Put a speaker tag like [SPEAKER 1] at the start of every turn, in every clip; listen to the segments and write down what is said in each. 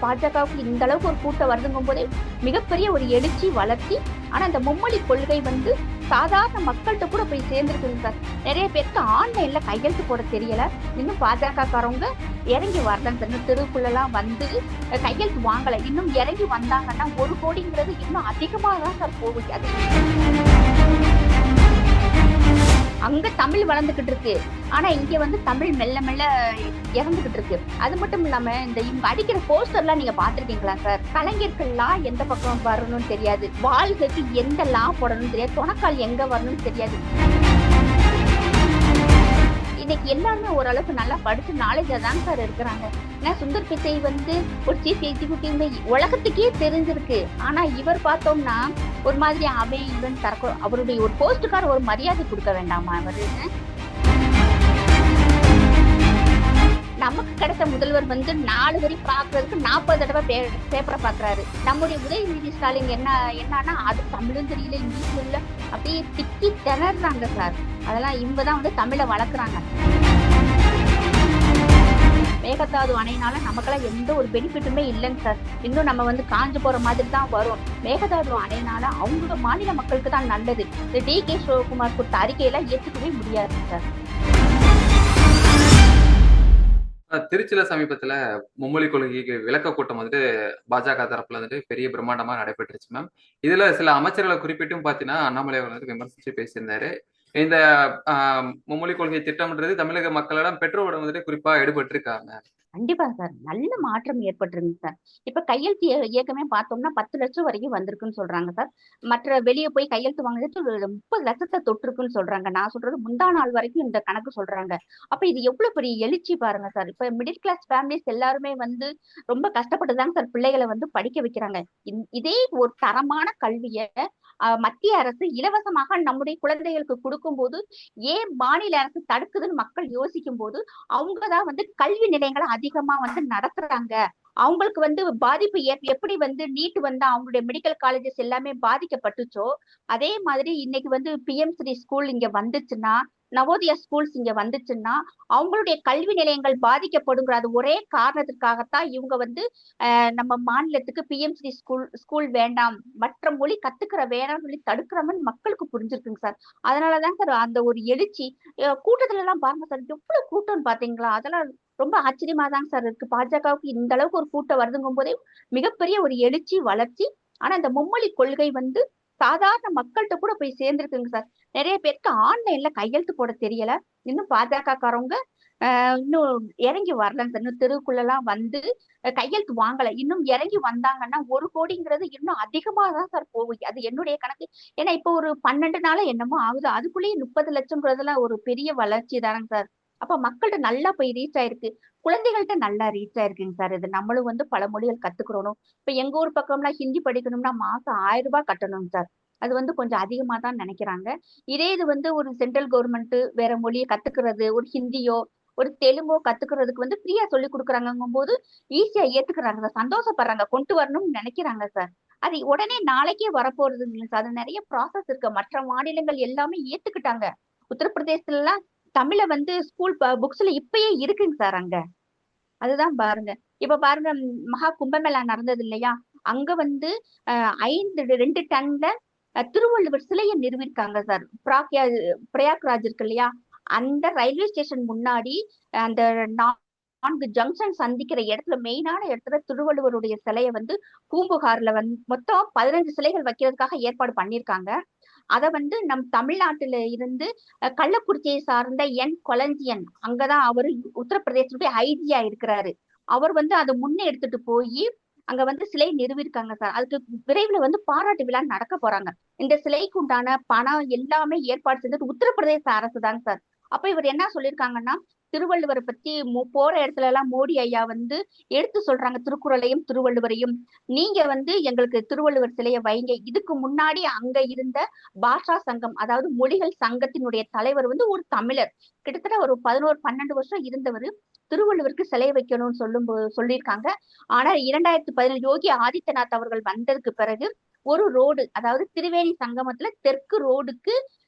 [SPEAKER 1] பாஜகவுக்கு இந்த அளவுக்கு ஒரு கூட்டம் வருதுங்கும் போதே மிகப்பெரிய ஒரு எழுச்சி வளர்ச்சி. ஆனா இந்த மும்மொழி கொள்கை வந்து சாதாரண மக்கள்கிட்ட கூட போய் சேர்ந்துருக்குங்க சார். நிறைய பேருக்கு ஆன்லைன்ல கையெழுத்து போட தெரியல. இன்னும் பாஜக காரவங்க இறங்கி வரலன்னு சார். இன்னும் தெருவுக்குள்ளலாம் வந்து கையெழுத்து வாங்கல. இன்னும் இறங்கி வந்தாங்கன்னா 1 கோடிங்கிறது இன்னும் அதிகமாக தான் சார் போகுது. அது அங்க தமிழ் வளர்ந்துகிட்டு இருக்கு. ஆனா இங்க வந்து தமிழ் மெல்ல மெல்ல இறந்துகிட்டு இருக்கு. அது மட்டும் இல்லாம இந்த இவங்க அடிக்கிற போஸ்டர் எல்லாம் நீங்க பாத்திருக்கீங்களா சார்? கலைஞர்கள்லாம் எந்த பக்கம் வரணும்னு தெரியாது, வாழ்கைக்கு எந்த லா போடணும்னு தெரியாது, தொணக்கால் எங்க வரணும்னு தெரியாது. இன்னைக்கு எல்லாருமே ஓரளவுக்கு நல்லா படிச்சு நாலேஜா தான் சார் இருக்கிறாங்க. ஏன்னா சுந்தர் பிச்சை வந்து ஒரு சீஃப் எக்ஸிக்யூட்டிவ் உலகத்துக்கே தெரிஞ்சிருக்கு. ஆனா இவர் பார்த்தோம்னா ஒரு மாதிரி அவன் இவன் தரக்க அவருடைய ஒரு போஸ்டுக்கார ஒரு மரியாதை கொடுக்க வேண்டாமா? அவரு நமக்கு கிடைத்த முதல்வர் வந்து 4 வரி பாக்குறதுக்கு 40 தடவை பேப்பரை பாக்குறாரு. நம்முடைய உதயநிதி ஸ்டாலின் என்னன்னா அது தமிழும் தெரியல, இங்கிலீஷும் இல்ல, அப்படியே திக்கி திணறாங்க சார். அதெல்லாம் இவங்கதான் வந்து தமிழை வளர்க்குறாங்க. மேகதாது அணையினால நமக்கெல்லாம் எந்த ஒரு பெனிஃபிட்டுமே இல்லைங்க சார். இன்னும் நம்ம வந்து காஞ்சு போற மாதிரி தான் வரும். மேகதாது அணையினால அவங்க மாநில மக்களுக்கு தான் நல்லது. இந்த DK சிவகுமார் கொடுத்த அறிக்கையெல்லாம் ஏற்றுக்கவே முடியாது சார்.
[SPEAKER 2] திருச்சியில சமீபத்துல மும்மொழி கொள்கைக்கு விளக்க கூட்டம் வந்துட்டு பாஜக தரப்புல வந்துட்டு பெரிய பிரம்மாண்டமா நடைபெற்றுச்சு மேம். இதுல சில அமைச்சர்களை குறிப்பிட்டும் பாத்தீங்கன்னா அண்ணாமலை வந்துட்டு விமர்சிச்சு பேசியிருந்தாரு. இந்த மும்மொழி கொள்கை திட்டம்ன்றது தமிழக மக்களிடம் பெற்றோரிடம் வந்துட்டு குறிப்பா எடுபட்டிருக்காங்க.
[SPEAKER 1] கண்டிப்பா சார். நல்ல மாற்றம் ஏற்பட்டிருக்கு சார். இப்ப கையெழுத்து இயக்கமே பார்த்தோம்னா 10 லட்சம் வரைக்கும் வந்திருக்குன்னு சொல்றாங்க சார். மற்ற வெளியே போய் கையெழுத்து வாங்குறது 30 லட்சத்தை தொட்டிருக்குன்னு சொல்றாங்க. நான் சொல்றது முந்தா நாள் வரைக்கும் இந்த கணக்கு சொல்றாங்க. அப்ப இது எவ்வளவு பெரிய எழுச்சி பாருங்க சார். இப்ப மிடில் கிளாஸ் ஃபேமிலிஸ் எல்லாருமே வந்து ரொம்ப கஷ்டப்பட்டுதாங்க சார் பிள்ளைகளை வந்து படிக்க வைக்கிறாங்க. இதே ஒரு தரமான கல்விய மத்திய அரசு இலவசமாக நம்முடைய குழந்தைகளுக்கு கொடுக்கும் போது ஏன் மாநில அரசு தடுக்குதுன்னு மக்கள் யோசிக்கும் போது அவங்கதான் வந்து கல்வி நிலையங்களை அதிகமா வந்து நடத்துறாங்க. அவங்களுக்கு வந்து பாதிப்பு எப்படி வந்து நீட் வந்து அவங்களுடைய மெடிக்கல் காலேஜஸ் எல்லாமே பாதிக்கப்பட்டுச்சோ அதே மாதிரி இன்னைக்கு வந்து PM-3 ஸ்கூல் இங்க வந்துச்சுன்னா, நவோதயா ஸ்கூல்ஸ் இங்க வந்துச்சுன்னா அவங்களுடைய கல்வி நிலையங்கள் பாதிக்கப்படுங்கிற அது ஒரே காரணத்திற்காகத்தான் இவங்க வந்து நம்ம மாநிலத்துக்கு PM-3 ஸ்கூல் வேண்டாம், மற்ற மொழி கத்துக்கிற வேணாம்னு சொல்லி தடுக்கிறோம்னு மக்களுக்கு புரிஞ்சிருக்குங்க சார். அதனாலதான் சார் அந்த ஒரு எழுச்சி. கூட்டத்துல எல்லாம் பாருங்க சார், எவ்வளவு கூட்டம்னு பாத்தீங்களா? அதெல்லாம் ரொம்ப ஆச்சரியமா தான் சார் இருக்கு. பாஜகவுக்கு இந்த அளவுக்கு ஒரு கூட்டம் வருதுங்கும் போதே மிகப்பெரிய ஒரு எழுச்சி வளர்ச்சி. ஆனா இந்த மும்மொழி கொள்கை வந்து சாதாரண மக்கள்கிட்ட கூட போய் சேர்ந்துருக்குங்க சார். நிறைய பேருக்கு ஆன்லைன்ல கையெழுத்து போட தெரியல. இன்னும் பாஜக காரவங்க இன்னும் இறங்கி வரலன்னு சார். இன்னும் தெருவுக்குள்ளலாம் வந்து கையெழுத்து வாங்கல. இன்னும் இறங்கி வந்தாங்கன்னா 1 கோடிங்கிறது இன்னும் அதிகமாக தான் சார் போகுது. அது என்னுடைய கணக்கு. ஏன்னா இப்போ ஒரு 12 நாள என்னமோ ஆகுது. அதுக்குள்ளேயே 30 லட்சம்ங்கிறதுலாம் ஒரு பெரிய வளர்ச்சி தானங்க சார். அப்ப மக்கள்கிட்ட நல்லா போய் ரீச் ஆயிருக்கு. குழந்தைகள்கிட்ட நல்லா ரீச் ஆயிருக்குங்க சார். இது நம்மளும் வந்து பல மொழிகள் கத்துக்கிறோம். இப்ப எங்க ஊர் பக்கம்லாம் ஹிந்தி படிக்கணும்னா மாசம் 1000 ரூபாய் கட்டணும் சார். அது வந்து கொஞ்சம் அதிகமா தான் நினைக்கிறாங்க. இதே இது வந்து ஒரு சென்ட்ரல் கவர்மெண்ட் வேற மொழியை கத்துக்கிறது, ஒரு ஹிந்தியோ ஒரு தெலுங்கோ கத்துக்கிறதுக்கு வந்து ஃப்ரீயா சொல்லி கொடுக்குறாங்கும் போது ஈஸியா ஏத்துக்கிறாங்க சார். சந்தோஷப்படுறாங்க, கொண்டு வரணும்னு நினைக்கிறாங்க சார். அது உடனே நாளைக்கே வரப்போறது இல்லை சார். அது நிறைய ப்ராசஸ் இருக்கு. மற்ற மாநிலங்கள் எல்லாமே ஏத்துக்கிட்டாங்க. உத்தரப்பிரதேசத்துல எல்லாம் தமிழ வந்து ஸ்கூல் புக்ஸ்ல இப்பயே இருக்குங்க சார் அங்க. அதுதான் பாருங்க. இப்ப பாருங்க, மகா கும்பமேளா நடந்தது இல்லையா? அங்க வந்து 2 டன்ல திருவள்ளுவர் சிலையை நிறுவிருக்காங்க சார். பிரயாக்ராஜ் இருக்கு இல்லையா? அந்த ரயில்வே ஸ்டேஷன் முன்னாடி அந்த 4 ஜங்ஷன் சந்திக்கிற இடத்துல மெயினான இடத்துல திருவள்ளுவருடைய சிலையை வந்து பூம்புகார்ல வந்து மொத்தம் 15 சிலைகள் வைக்கிறதுக்காக ஏற்பாடு பண்ணிருக்காங்க. அத வந்து நம் தமிழ்நாட்டுல இருந்து கள்ளக்குறிச்சியை சார்ந்த கொலஞ்சியன், அங்கதான் அவரு உத்தரப்பிரதேசத்துடைய ஐஜியா இருக்கிறாரு. அவர் வந்து அதை முன்னே எடுத்துட்டு போய் அங்க வந்து சிலை நிறுவிருக்காங்க சார். அதுக்கு விரைவில் வந்து பாராட்டு விழா நடக்க போறாங்க. இந்த சிலைக்கு உண்டான பணம் எல்லாமே ஏற்பாடு செஞ்சது உத்தரப்பிரதேச அரசு தாங்க சார். அப்ப இவர் என்ன சொல்லியிருக்காங்கன்னா, திருவள்ளுவரை பத்தி போற இடத்துல எல்லாம் மோடி ஐயா வந்து எடுத்து சொல்றாங்க திருக்குறளையும் திருவள்ளுவரையும். நீங்க வந்து எங்களுக்கு திருவள்ளுவர் சிலையை வைங்க. இதுக்கு முன்னாடி அங்க இருந்த பாஷா சங்கம், அதாவது மொழிகள் சங்கத்தினுடைய தலைவர் வந்து ஒரு தமிழர். கிட்டத்தட்ட ஒரு 11-12 வருஷம் இருந்தவர். திருவள்ளுவருக்கு சிலை வைக்கணும்னு சொல்லியிருக்காங்க. ஆனா 2017 யோகி ஆதித்யநாத் அவர்கள் வந்ததுக்கு பிறகு ஒரு ரோடு, அதாவது திரிவேணி சங்கமத்துல தெற்கு ரோடுக்கு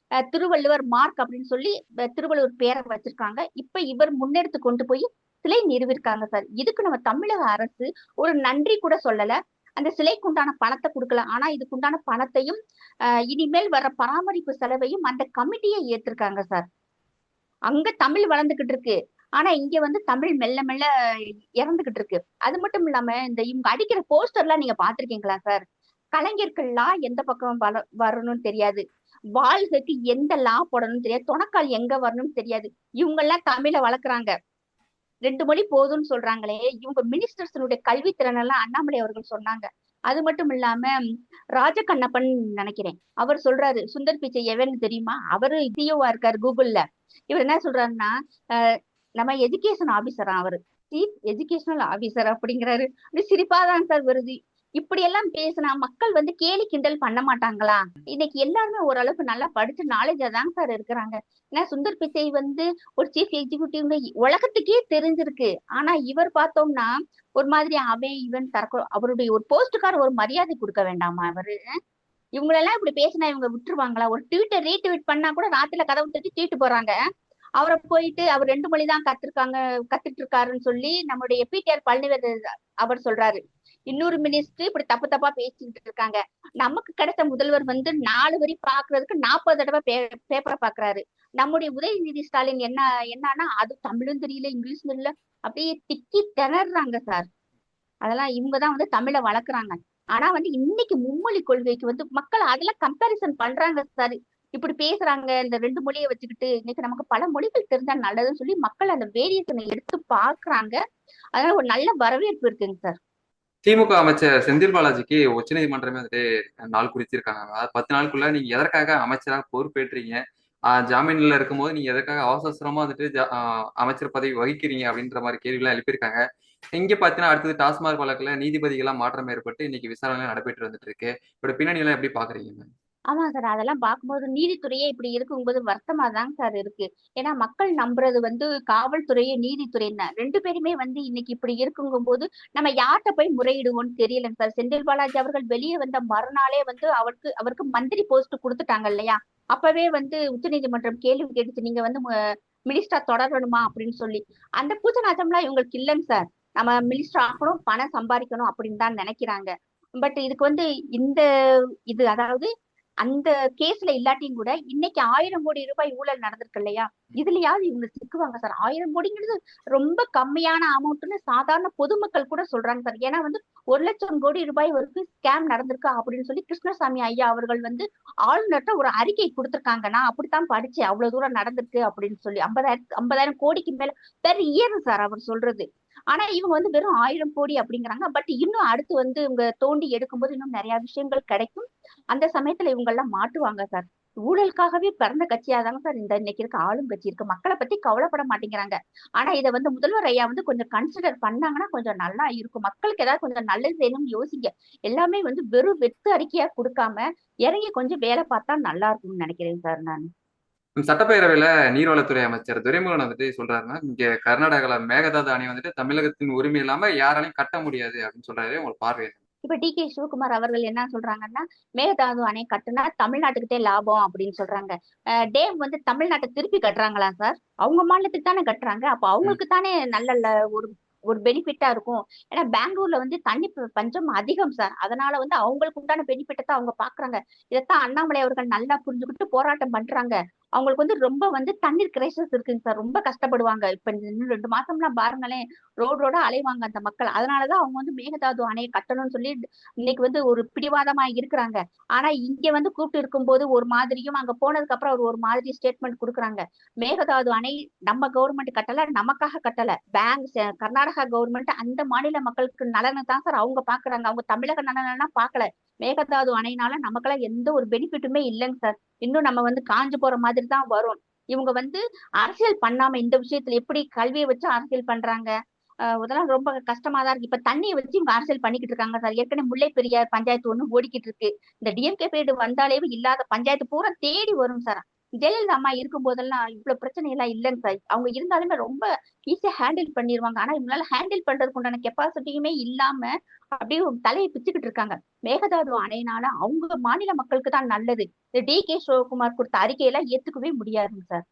[SPEAKER 1] திருவள்ளுவர் மார்க் அப்படின்னு சொல்லி திருவள்ளுவர் பேரை வச்சிருக்காங்க. இப்ப இவர் முன்னெடுத்து கொண்டு போய் சிலை நிறுவிருக்காங்க சார். இதுக்கு நம்ம தமிழக அரசு ஒரு நன்றி கூட சொல்லல. அந்த சிலைக்கு உண்டான பணத்தை கொடுக்கல. ஆனா இதுக்கு உண்டான பணத்தையும் இனிமேல் வர பராமரிப்பு செலவையும் அந்த கமிட்டியை ஏத்திருக்காங்க சார். அங்க தமிழ் வளர்ந்துகிட்டு இருக்கு. ஆனா இங்க வந்து தமிழ் மெல்ல மெல்ல இறந்துகிட்டு இருக்கு. அது மட்டும் இல்லாம இந்த இவங்க அடிக்கிற போஸ்டர் எல்லாம் நீங்க பாத்திருக்கீங்களா சார்? கலைஞர்கள்லாம் எந்த பக்கம் வரணும்னு தெரியாது. வாழ்கைக்கு எந்த லா போடணும்னு தெரியாது. தொணக்கால் எங்க வரணும்னு தெரியாது. இவங்க எல்லாம் தமிழை வளர்க்குறாங்க. 2 மொழி போதும்னு சொல்றாங்களே, இவங்க மினிஸ்டர்ஸனுடைய கல்வித்திறன் எல்லாம் அண்ணாமலை அவர்கள் சொன்னாங்க. அது மட்டும் இல்லாம ராஜகண்ணப்பன் நினைக்கிறேன், அவர் சொல்றாரு சுந்தர் பிச்சை எவன்னு தெரியுமா? அவரு சிஓவா இருக்காரு கூகுள்ல. இவர் என்ன சொல்றாருன்னா, நம்ம எஜுகேஷன் ஆபீசரா, அவரு சீஃப் எஜுகேஷனல் ஆபீசர் அப்படிங்கிறாரு. சிரிப்பாதான் சார் வருது. இப்படி எல்லாம் பேசினா மக்கள் வந்து கேலி கிண்டல் பண்ண மாட்டாங்களா? இன்னைக்கு எல்லாருமே ஓரளவுக்கு நல்லா படிச்சு நாலேஜா தான் சார் இருக்கிறாங்க. ஏன்னா சுந்தர் பிச்சை வந்து ஒரு சீஃப் எக்ஸிகியூட்டிவ் உலகத்துக்கே தெரிஞ்சிருக்கு. ஆனா இவர் பார்த்தோம்னா ஒரு மாதிரி அவன் இவன் அவருடைய ஒரு போஸ்டுக்கார ஒரு மரியாதை கொடுக்க வேண்டாமா? அவரு இவங்களெல்லாம் இப்படி பேசினா இவங்க விட்டுருவாங்களா? ஒரு ட்வீட்டை ரீட்வீட் பண்ணா கூட ராத்திரில கதவு தட்டி தூக்கிட்டு போறாங்க. அவரை போயிட்டு அவர் 2 மொழி தான் கத்துட்டு இருக்காருன்னு சொல்லி நம்முடைய பிடிஆர் பழனிவேல் அவர் சொல்றாரு. இன்னொரு மினிஸ்டர் இப்படி தப்பு தப்பா பேசிக்கிட்டு இருக்காங்க. நமக்கு கிடைத்த முதல்வர் வந்து 4 வரி பாக்குறதுக்கு 40 தடவை பேப்பரை பாக்குறாரு. நம்முடைய உதயநிதி ஸ்டாலின் என்னன்னா அது தமிழும் தெரியல இங்கிலீஷும் தெரியல, அப்படியே திக்கி திணறாங்க சார். அதெல்லாம் இவங்கதான் வந்து தமிழை வளர்க்குறாங்க. ஆனா வந்து இன்னைக்கு மும்மொழி கொள்கைக்கு வந்து மக்கள் அதெல்லாம் கம்பேரிசன் பண்றாங்க சார். இப்படி பேசுறாங்க இந்த 2 மொழியை வச்சுக்கிட்டு. இன்னைக்கு நமக்கு பல மொழிகள் தெரிஞ்சா நல்லதுன்னு சொல்லி மக்கள் அந்த வேரியேஷனை எடுத்து பாக்குறாங்க. அதனால ஒரு நல்ல வரவேற்பு இருக்குங்க சார்.
[SPEAKER 2] திமுக அமைச்சர் செந்தில் பாலாஜிக்கு உச்சநீதிமன்றமே வந்துட்டு நாள் குறிச்சிருக்காங்க. அதாவது 10 நாளுக்குள்ள நீங்க எதற்காக அமைச்சராக பொறுப்பேற்றீங்க, ஜாமீன்ல இருக்கும்போது நீங்க எதற்காக அவசரமா வந்துட்டு அமைச்சர் பதவி வகிக்கிறீங்க அப்படின்ற மாதிரி கேள்வி எல்லாம் எழுப்பியிருக்காங்க. இங்க பாத்தீங்கன்னா அடுத்தது டாஸ்மாக் வழக்குல நீதிபதிகள்லாம் மாற்றம் ஏற்பட்டு இன்னைக்கு விசாரணை நடைபெற்று வந்துட்டு இருக்கு. இப்படி பின்னணி எல்லாம் எப்படி பாக்குறீங்க?
[SPEAKER 1] ஆமா சார். அதெல்லாம் பார்க்கும்போது நீதித்துறையே இப்படி இருக்கும்போது வருத்தமா தான் சார் இருக்கு. ஏன்னா மக்கள் நம்புறது வந்து காவல்துறையே நீதித்துறை 2 பேருமே வந்து இன்னைக்கு இப்படி இருக்குங்கும் போது நம்ம யார்கிட்ட போய் முறையிடுவோம்னு தெரியலங்க சார். செந்தில் பாலாஜி அவர்கள் வெளியே வந்த மறுநாளே வந்து அவருக்கு மந்திரி போஸ்ட் கொடுத்துட்டாங்க இல்லையா? அப்பவே வந்து உச்சநீதிமன்றம் கேள்வி கேட்டுச்சு, நீங்க வந்து மினிஸ்டரா தொடரணுமா அப்படின்னு சொல்லி. அந்த பூஜ நாச்சம்லாம் இவங்களுக்கு இல்லைங்க சார். நம்ம மினிஸ்டர் ஆகணும், பணம் சம்பாதிக்கணும் அப்படின்னு தான் நினைக்கிறாங்க. பட் இதுக்கு வந்து இந்த இது அதாவது அந்த கேஸ்ல இல்லாட்டியும் கூட இன்னைக்கு 1000 கோடி ரூபாய் ஊழல் நடந்திருக்கு இல்லையா? இதுலயாவது இவங்க சிக்குவாங்க சார். 1000 கோடிங்கிறது ரொம்ப கம்மியான அமௌண்ட்னு சாதாரண பொதுமக்கள் கூட சொல்றாங்க சார். ஏன்னா வந்து 1,00,000 கோடி ரூபாய் வரைக்கும் ஸ்கேம் நடந்திருக்கு அப்படின்னு சொல்லி கிருஷ்ணசாமி ஐயா அவர்கள் வந்து ஆளுநர்கிட்ட ஒரு அறிக்கை கொடுத்திருக்காங்க. நான் அப்படித்தான் படிச்சேன், அவ்வளவு தூரம் நடந்திருக்கு அப்படின்னு சொல்லி. 50,000 கோடிக்கு மேல பெர் இயர் சார் அவர் சொல்றது. ஆனா இவங்க வந்து வெறும் 1000 கோடி அப்படிங்கிறாங்க. பட் இன்னும் அடுத்து வந்து இவங்க தோண்டி எடுக்கும்போது இன்னும் நிறைய விஷயங்கள் கிடைக்கும். அந்த சமயத்துல இவங்க எல்லாம் மாட்டுவாங்க சார். ஊழலுக்காகவே பிறந்த கட்சியாதாங்க சார் இந்த இன்னைக்கு இருக்க ஆளும் கட்சி இருக்கு. மக்களை பத்தி கவலைப்பட மாட்டேங்கிறாங்க. ஆனா இதை வந்து முதல்வர் ஐயா வந்து கொஞ்சம் கன்சிடர் பண்ணாங்கன்னா கொஞ்சம் நல்லா இருக்கும். மக்களுக்கு ஏதாவது கொஞ்சம் நல்லது செய்யணும்னு யோசிங்க. எல்லாமே வந்து வெறும் வெத்து அறிக்கையா கொடுக்காம இறங்கி கொஞ்சம் வேலை பார்த்தா நல்லா இருக்கும்னு நினைக்கிறேன் சார் நான்.
[SPEAKER 2] சட்டப்பேரவையில நீர்வளத்துறை அமைச்சர் துரைமுருகன் வந்துட்டு சொல்றாருன்னா, இங்க கர்நாடகால மேகதாது அணை வந்துட்டு தமிழகத்தின் உரிமை இல்லாம யாராலையும் கட்ட முடியாது அப்படின்னு சொல்றாரு. உங்களுக்கு பார்வை என்ன?
[SPEAKER 1] இப்ப டி.கே. சிவகுமார் அவர்கள் என்ன சொல்றாங்கன்னா, மேகதாது அணை கட்டுனா தமிழ்நாட்டுக்கிட்டே லாபம் அப்படின்னு சொல்றாங்க. டேம் வந்து தமிழ்நாட்டை திருப்பி கட்டுறாங்களா சார்? அவங்க மாநிலத்துக்கு தானே கட்டுறாங்க. அப்ப அவங்களுக்கு தானே நல்ல ஒரு ஒரு பெனிஃபிட்டா இருக்கும். ஏன்னா பெங்களூர்ல வந்து தண்ணி பஞ்சம் அதிகம் சார். அதனால வந்து அவங்களுக்கு உண்டான பெனிஃபிட்டை தான் அவங்க பாக்குறாங்க. இதைத்தான் அண்ணாமலை அவர்கள் நல்லா புரிஞ்சுக்கிட்டு போராட்டம் பண்றாங்க. அவங்களுக்கு வந்து ரொம்ப வந்து தண்ணீர் கிரைசிஸ் இருக்குங்க சார். ரொம்ப கஷ்டப்படுவாங்க. இப்ப இன்னும் 2 மாசம்லாம் பாருங்களேன், ரோடோட அலைவாங்க அந்த மக்கள். அதனாலதான் அவங்க வந்து மேகதாது அணையை கட்டணும்னு சொல்லி இன்னைக்கு வந்து ஒரு பிடிவாதமா இருக்கிறாங்க. ஆனா இங்க வந்து கூப்பிட்டு இருக்கும்போது ஒரு மாதிரியும், அங்க போனதுக்கு அப்புறம் அவர் ஒரு மாதிரி ஸ்டேட்மெண்ட் கொடுக்குறாங்க. மேகதாது அணை நம்ம கவர்மெண்ட் கட்டல, நமக்காக கட்டல. கர்நாடகா கவர்மெண்ட் அந்த மாநில மக்களுக்கு நலனை தான் சார் அவங்க பாக்குறாங்க. அவங்க தமிழக நலனா பாக்கல. மேகதாது அணையினால நமக்கெல்லாம் எந்த ஒரு பெனிஃபிட்டுமே இல்லைங்க சார். இன்னும் நம்ம வந்து காஞ்சு போற மாதிரி தான் வரும். இவங்க வந்து அரசியல் பண்ணாம இந்த விஷயத்துல எப்படி கல்வியை வச்சு அரசியல் பண்றாங்க? இதெல்லாம் ரொம்ப கஷ்டமா தான் இருக்கு. இப்ப தண்ணியை வச்சு இவங்க அரசியல் பண்ணிக்கிட்டு இருக்காங்க சார். ஏற்கனவே முல்லை பெரியார் பஞ்சாயத்து ஒண்ணு ஓடிக்கிட்டு இருக்கு. இந்த டிஎம்கே பீரியட் வந்தாலே இல்லாத பஞ்சாயத்து பூரா தேடி வரும் சார். ஜெயலலிதா அம்மா இருக்கும் போதெல்லாம் இவ்வளவு பிரச்சனை எல்லாம் இல்லைங்க சார். அவங்க இருந்தாலுமே ரொம்ப ஈஸியா ஹேண்டில் பண்ணிருவாங்க. ஆனா இவங்களால ஹேண்டில் பண்றதுக்கு உண்டான கெப்பாசிட்டியுமே இல்லாம அப்படியே தலையை பிச்சுக்கிட்டு இருக்காங்க. மேகதாது அணையினால அவங்க மாநில மக்களுக்கு தான் நல்லது. டி.கே. சிவகுமார் கொடுத்த அறிக்கையெல்லாம் ஏத்துக்கவே முடியாதுங்க சார்.